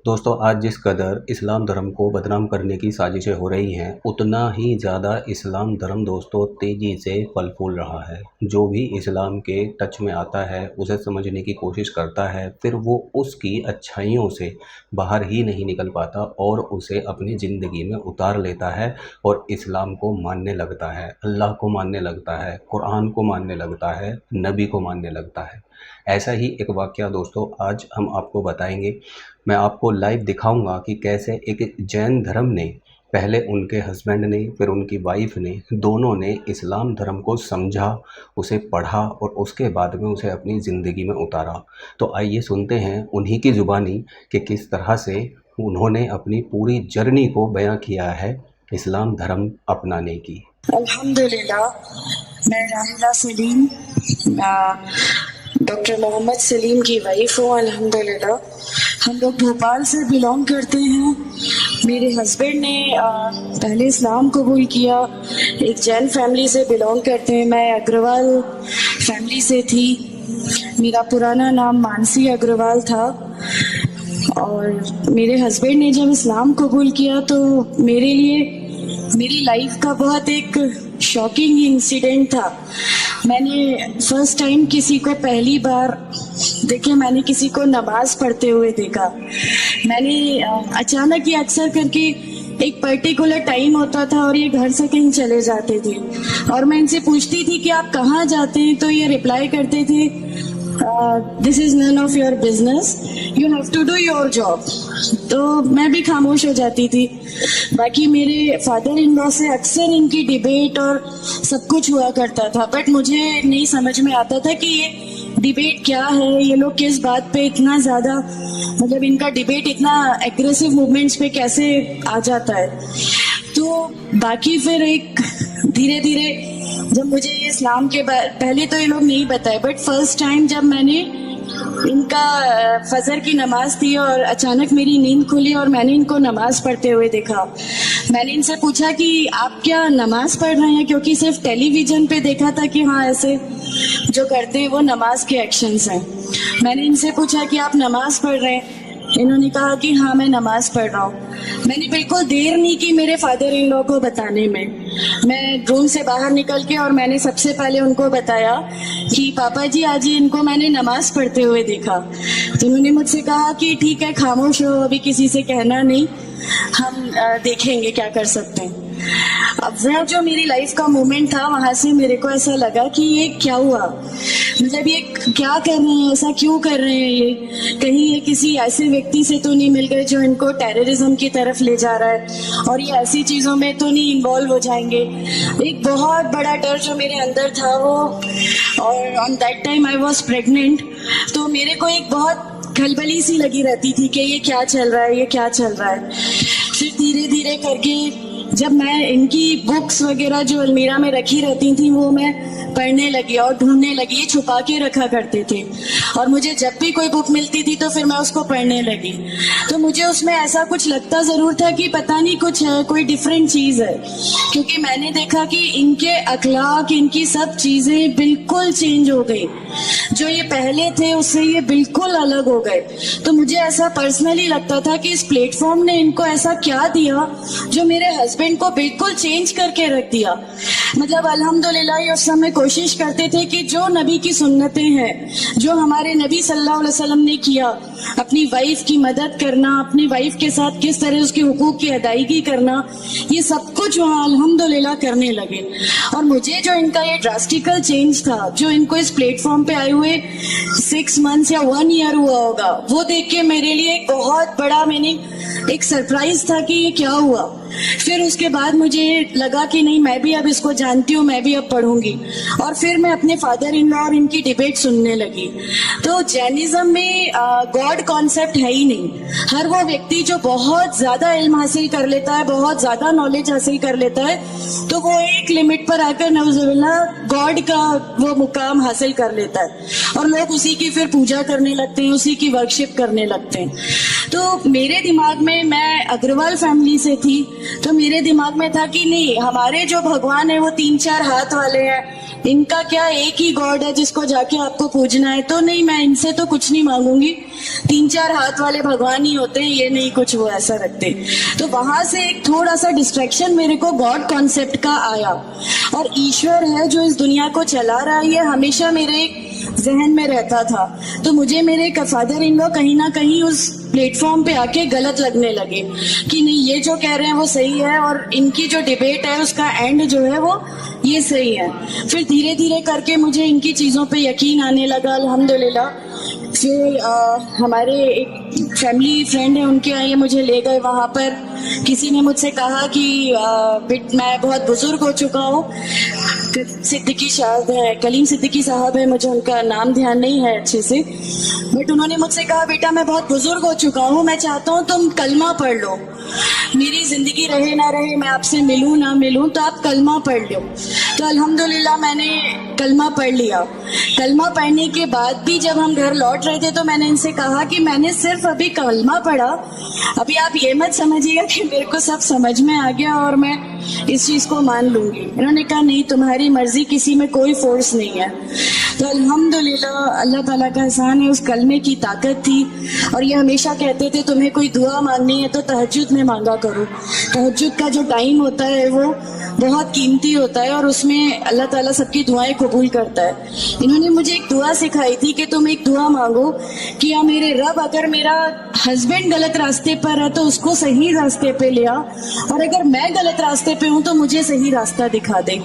दोस्तों आज जिस कदर इस्लाम धर्म को बदनाम करने की साजिशें हो रही हैं, उतना ही ज़्यादा इस्लाम धर्म दोस्तों तेज़ी से फल फूल रहा है। जो भी इस्लाम के टच में आता है, उसे समझने की कोशिश करता है, फिर वो उसकी अच्छाइयों से बाहर ही नहीं निकल पाता और उसे अपनी ज़िंदगी में उतार लेता है और इस्लाम को मानने लगता है, अल्लाह को मानने लगता है, कुरान को मानने लगता है, नबी को मानने लगता है। ऐसा ही एक वाक़या दोस्तों आज हम आपको बताएंगे। मैं आपको लाइव दिखाऊंगा कि कैसे एक जैन धर्म ने, पहले उनके हस्बैंड ने, फिर उनकी वाइफ ने, दोनों ने इस्लाम धर्म को समझा, उसे पढ़ा और उसके बाद में उसे अपनी ज़िंदगी में उतारा। तो आइए सुनते हैं उन्हीं की ज़ुबानी कि किस तरह से उन्होंने अपनी पूरी जर्नी को बयां किया है इस्लाम धर्म अपनाने की। अल्हम्दुलिल्लाह, मैं राहिला सलीम डॉक्टर मोहम्मद सलीम की वाइफ हूँ। अल्हम्दुलिल्लाह, हम लोग भोपाल से बिलोंग करते हैं। मेरे हस्बैंड ने पहले इस्लाम कबूल किया, एक जैन फैमिली से बिलोंग करते हैं। मैं अग्रवाल फैमिली से थी। मेरा पुराना नाम मानसी अग्रवाल था और मेरे हस्बैंड ने जब इस्लाम कबूल किया तो मेरे लिए मेरी लाइफ का बहुत एक शॉकिंग इंसिडेंट था। मैंने फर्स्ट टाइम किसी को पहली बार देखे, मैंने किसी को नमाज पढ़ते हुए देखा। मैंने अचानक ही अक्सर करके एक पर्टिकुलर टाइम होता था और ये घर से कहीं चले जाते थे और मैं इनसे पूछती थी कि आप कहाँ जाते हैं, तो ये रिप्लाई करते थे this is none of your business, you have to do your job. तो मैं भी खामोश हो जाती थी। बाकी मेरे फादर इन लॉ से अक्सर इनकी डिबेट और सब कुछ हुआ करता था, बट मुझे नहीं समझ में आता था कि ये डिबेट क्या है, ये लोग किस बात पे इतना ज़्यादा, मतलब इनका डिबेट इतना एग्रेसिव मूवमेंट्स पे कैसे आ जाता है। तो बाकी फिर एक धीरे धीरे जब मुझे ये इस्लाम के पहले तो ये लोग नहीं बताए, बट फर्स्ट टाइम जब मैंने इनका फजर की नमाज थी और अचानक मेरी नींद खुली और मैंने इनको नमाज पढ़ते हुए देखा। मैंने इनसे पूछा कि आप क्या नमाज पढ़ रहे हैं, क्योंकि सिर्फ टेलीविजन पे देखा था कि हाँ ऐसे जो करते हैं वो नमाज के एक्शंस हैं। मैंने इनसे पूछा कि आप नमाज पढ़ रहे हैं, इन्होंने कहा कि हाँ मैं नमाज पढ़ रहा हूँ। मैंने बिल्कुल देर नहीं की मेरे फादर इन लॉ को बताने में। मैं रूम से बाहर निकल के और मैंने सबसे पहले उनको बताया कि पापा जी आज ही इनको मैंने नमाज पढ़ते हुए देखा। तो उन्होंने मुझसे कहा कि ठीक है, खामोश हो, अभी किसी से कहना नहीं, हम देखेंगे क्या कर सकते हैं। अब वो जो मेरी लाइफ का मोमेंट था, वहां से मेरे को ऐसा लगा कि ये क्या हुआ, मतलब ये क्या कर रहे हैं, ऐसा क्यों कर रहे हैं, ये कहीं ये किसी ऐसे व्यक्ति से तो नहीं मिल गए जो इनको टेररिज्म की तरफ ले जा रहा है और ये ऐसी चीजों में तो नहीं इन्वॉल्व हो जाएंगे। एक बहुत बड़ा डर जो मेरे अंदर था वो, और on that time I was pregnant, तो मेरे को एक बहुत खलबली सी लगी रहती थी कि ये क्या चल रहा है, ये क्या चल रहा है। फिर धीरे धीरे करके जब मैं इनकी बुक्स वगैरह जो अलमीरा में रखी रहती थी वो मैं पढ़ने लगी और ढूंढने लगी। ये छुपा के रखा करते थे और मुझे जब भी कोई बुक मिलती थी तो फिर मैं उसको पढ़ने लगी। तो मुझे उसमें ऐसा कुछ लगता जरूर था कि पता नहीं कुछ है, कोई डिफरेंट चीज है, क्योंकि मैंने देखा कि इनके अखलाक, इनकी सब चीजें बिल्कुल चेंज हो गई। जो ये पहले थे उससे ये बिल्कुल अलग हो गए। तो मुझे ऐसा पर्सनली लगता था कि इस प्लेटफॉर्म ने इनको ऐसा क्या दिया जो मेरे हस्बैंड को बिल्कुल चेंज करके रख दिया। मतलब अल्हम्दुलिल्लाह ये उस समय कोशिश करते थे कि जो नबी की सुन्नतें हैं, जो हमारे नबी सल्लल्लाहु अलैहि वसल्लम ने किया, अपनी वाइफ की मदद करना, अपनी वाइफ के साथ किस तरह उसके हुकूक की अदायगी करना, ये सब कुछ वहाँ अल्हम्दुलिल्लाह करने लगे। और मुझे जो इनका ये ड्रास्टिकल चेंज था, जो इनको इस प्लेटफॉर्म पे आए हुए 6 मंथ्स या 1 ईयर हुआ होगा, वो देख के मेरे लिए एक बहुत बड़ा एक सरप्राइज था कि ये क्या हुआ। फिर उसके बाद मुझे लगा कि नहीं, मैं भी अब इसको जानती हूँ, मैं भी अब पढ़ूंगी। और फिर मैं अपने फादर इन लॉ और इनकी डिबेट सुनने लगी। तो जैनिज्म में गॉड कॉन्सेप्ट है ही नहीं। हर वो व्यक्ति जो बहुत ज्यादा इल्म हासिल कर लेता है, बहुत ज्यादा नॉलेज हासिल कर लेता है, तो वो एक लिमिट पर आकर नऊजुबिल्लाह गॉड का वो मुकाम हासिल कर लेता है और लोग उसी की फिर पूजा करने लगते हैं, उसी की वर्शिप करने लगते हैं। तो मेरे दिमाग में, मैं अग्रवाल फैमिली से थी, तो मेरे दिमाग में था कि नहीं, हमारे जो भगवान है वो 3-4 हाथ वाले हैं, इनका क्या एक ही गॉड है जिसको जाके आपको पूजना है? तो नहीं, मैं इनसे तो कुछ नहीं मांगूंगी, 3-4 हाथ वाले भगवान ही होते हैं, ये नहीं कुछ वो ऐसा रखते। तो वहां से एक थोड़ा सा डिस्ट्रैक्शन मेरे को गॉड कॉन्सेप्ट का आया, और ईश्वर है जो इस दुनिया को चला रहा है, ये हमेशा मेरे जहन में रहता था। तो मुझे मेरे फादर इन लॉ कहीं ना कहीं उस प्लेटफॉर्म पे आके गलत लगने लगे कि नहीं, ये जो कह रहे हैं वो सही है, और इनकी जो डिबेट है उसका एंड जो है वो ये सही है। फिर धीरे धीरे करके मुझे इनकी चीज़ों पे यकीन आने लगा, अल्हम्दुलिल्लाह। फिर हमारे एक फैमिली फ्रेंड है, उनके यहाँ ये मुझे ले गए। वहाँ पर किसी ने मुझसे कहा कि मैं बहुत बुजुर्ग हो चुका हूँ, सिद्दीकी साहब है, कलीम सिद्दीकी साहब है, मुझे उनका नाम ध्यान नहीं है अच्छे से, बट उन्होंने मुझसे कहा, बेटा मैं बहुत बुजुर्ग हो चुका हूँ, मैं चाहता हूँ तुम कलमा पढ़ लो, मेरी जिंदगी रहे ना रहे, मैं आपसे मिलूं ना मिलूं, तो आप कलमा पढ़ लो। तो अल्हम्दुलिल्लाह मैंने कलमा पढ़ लिया। कलमा पढ़ने के बाद भी जब हम घर लौट रहे थे तो मैंने इनसे कहा कि मैंने सिर्फ अभी कलमा पढ़ा, अभी आप ये मत समझिएगा कि मेरे को सब समझ में आ गया और मैं इस चीज को मान लूंगी। इन्होंने कहा नहीं, तुम्हारी मर्जी, किसी में कोई फोर्स नहीं है। तो अल्हम्दुलिल्लाह अल्लाह ताला का एहसान है, उस कलमे की ताकत थी। और ये हमेशा कहते थे तुम्हें कोई दुआ मांगनी है तो तहज्जुद में मांगा करो, तहज्जुद का जो टाइम होता है वो बहुत कीमती होता है और उसमें अल्लाह ताला सबकी दुआएं कबूल करता है। इन्होंने मुझे एक दुआ सिखाई थी कि तुम एक दुआ मांगो कि या मेरे रब, अगर मेरा हस्बैंड गलत रास्ते पर है तो उसको सही रास्ते पे ले आ, और अगर मैं गलत रास्ते पे हूँ तो मुझे सही रास्ता दिखा दे।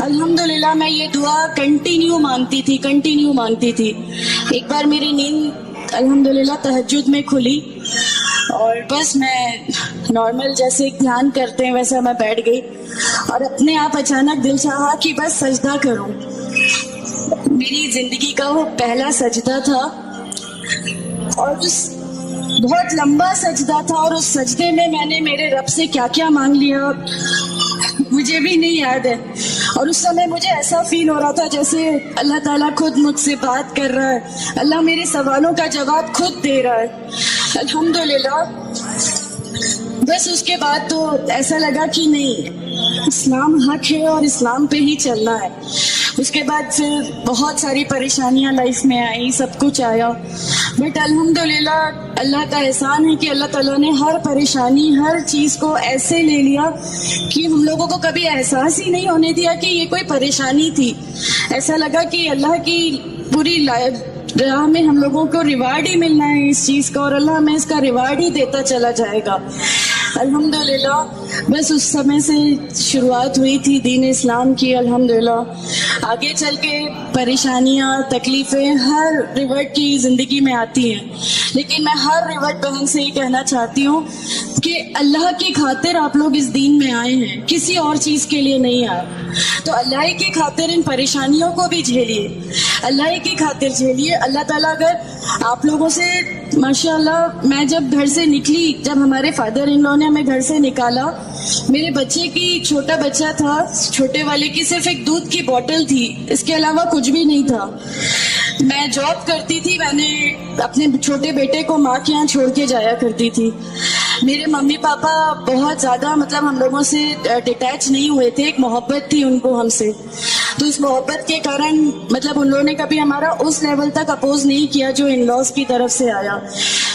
अल्हम्दुलिल्लाह मैं ये दुआ कंटिन्यू मांगती थी। एक बार मेरी नींद अल्हम्दुलिल्लाह तहज्जुद में खुली और बस मैं नॉर्मल जैसे ध्यान करते हैं वैसा मैं बैठ गई और अपने आप अचानक दिल चाहा कि बस सजदा करूं। मेरी जिंदगी का वो पहला सजदा था और उस बहुत लंबा सजदा था, और उस सजदे में मैंने मेरे रब से क्या क्या मांग लिया मुझे भी नहीं याद है। और उस समय मुझे ऐसा फील हो रहा था जैसे अल्लाह ताला खुद मुझसे बात कर रहा है, अल्लाह मेरे सवालों का जवाब खुद दे रहा है। अल्हम्दुलिल्लाह। बस उसके बाद तो ऐसा लगा कि नहीं, इस्लाम हक है और इस्लाम पे ही चलना है। उसके बाद फिर बहुत सारी परेशानियां लाइफ में आई, सब कुछ आया, बट अल्हम्दुलिल्लाह अल्लाह का एहसान है कि अल्लाह ताला ने हर परेशानी, हर चीज को ऐसे ले लिया कि हम लोगों को कभी एहसास ही नहीं होने दिया कि ये कोई परेशानी थी। ऐसा लगा कि अल्लाह की पूरी राह में हम लोगों को रिवार्ड ही मिलना है इस चीज का, और अल्लाह हमें इसका रिवार्ड ही देता चला जाएगा। अल्हम्दुलिल्लाह। बस उस समय से शुरुआत हुई थी दीन इस्लाम की। अल्हम्दुलिल्लाह आगे चल के परेशानियां, तकलीफें हर रिवर्ट की जिंदगी में आती हैं, लेकिन मैं हर रिवर्ट बहन से ये कहना चाहती हूँ कि अल्लाह की खातिर आप लोग इस दीन में आए हैं, किसी और चीज के लिए नहीं आए। तो अल्लाह की खातिर इन परेशानियों को भी झेलिए, अल्लाह की खातिर झेलिए। अल्लाह ताला अगर आप लोगों से, माशाअल्लाह, मैं जब घर से निकली, जब हमारे फादर इन लॉ ने हमें घर से निकाला, मेरे बच्चे की, छोटा बच्चा था, छोटे वाले की सिर्फ एक दूध की बोतल थी, इसके अलावा कुछ भी नहीं था। मैं जॉब करती थी, मैंने अपने छोटे बेटे को माँ के यहाँ छोड़ के जाया करती थी। मेरे मम्मी पापा बहुत ज्यादा मतलब हम लोगों से डिटैच नहीं हुए थे, एक मोहब्बत थी उनको हमसे, तो इस मोहब्बत के कारण मतलब उन लोगों ने कभी हमारा उस लेवल तक अपोज नहीं किया जो इन लॉज की तरफ से आया।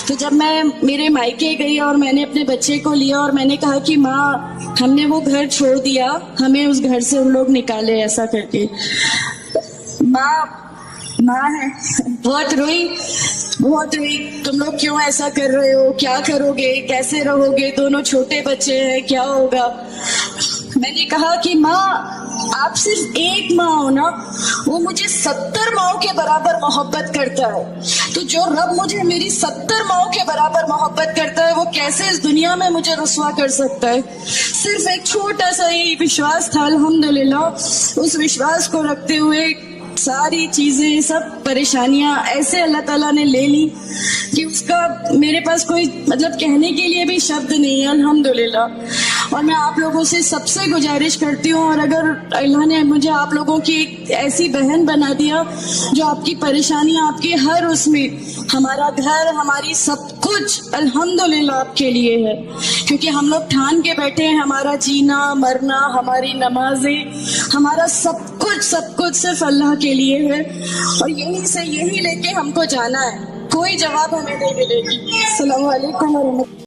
तो जब मैं मेरे मायके गई और मैंने अपने बच्चे को लिया और मैंने कहा कि माँ हमने वो घर छोड़ दिया, हमें उस घर से उन लोग निकाले, ऐसा करके माँ है, बहुत रोई। तुम लोग क्यों ऐसा कर रहे हो, क्या करोगे, कैसे रहोगे, दोनों छोटे बच्चे हैं, क्या होगा। मैंने कहा कि माँ आप सिर्फ एक माँ हो ना, वो मुझे 70 माँओं के बराबर मोहब्बत करता है। तो जो रब मुझे मेरी 70 माँओं के बराबर मोहब्बत करता है, वो कैसे इस दुनिया में मुझे रुसवा कर सकता है। सिर्फ एक छोटा सा ही विश्वास था, अल्हम्दुलिल्लाह। उस विश्वास को रखते हुए सारी चीजें, सब परेशानियां ऐसे अल्लाह ताला ने ले ली कि उसका मेरे पास कोई मतलब कहने के लिए भी शब्द नहीं है, अल्हम्दुलिल्लाह। और मैं आप लोगों से सबसे गुजारिश करती हूँ, और अगर अल्लाह ने मुझे आप लोगों की एक ऐसी बहन बना दिया जो आपकी परेशानियां, आपकी हर उसमें, हमारा घर, हमारी सब कुछ अल्हम्दुलिल्लाह आपके लिए है, क्योंकि हम लोग ठान के बैठे हैं हमारा जीना मरना, हमारी नमाजें, हमारा सब सब कुछ सिर्फ अल्लाह के लिए है और यहीं से यही लेके हमको जाना है, कोई जवाब हमें नहीं मिलेगी। अस्सलाम वालेकुम।